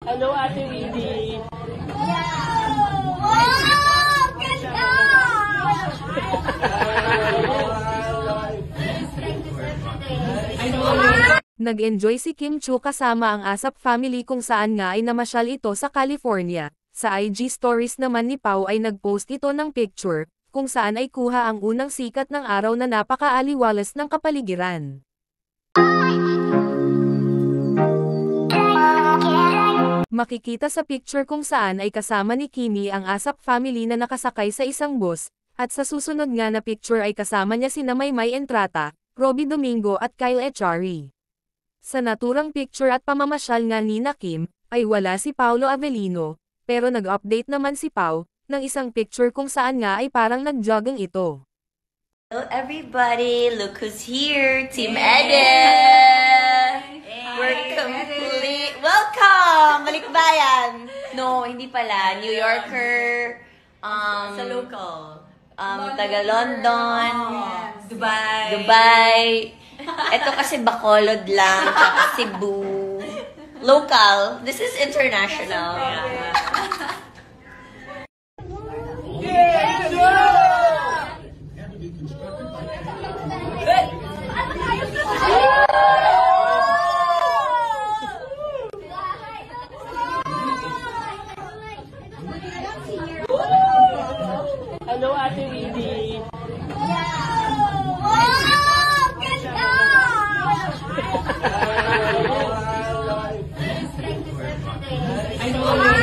Hello, Ate Winnie. Wow! Ganda! Nag-enjoy si Kim Chiu kasama ang ASAP family kung saan nga ay namasyal ito sa California. Sa IG stories naman ni Pao ay nag-post ito ng picture, kung saan ay kuha ang unang sikat ng araw na napaka-aliwalas ng kapaligiran. Makikita sa picture kung saan ay kasama ni Kimi ang ASAP family na nakasakay sa isang bus, at sa susunod nga na picture ay kasama niya sina Maymay Entrata, Robbie Domingo at Kyle Echari. Sa naturang picture at pamamasyal nga ni Kim, ay wala si Paolo Avellino, pero nag-update naman si Pao, ng isang picture kung saan nga ay parang nag-jogging ito. Hello everybody, look who's here, Team Eden! We're complete! Welcome! Balikbayan! No, hindi pala. New Yorker, Sa local. taga London, Dubai. Ito kasi Bacolod lang, tsaka Cebu. Local. This is international. Hello, Ate Winnie. Wow! Ganda! I know.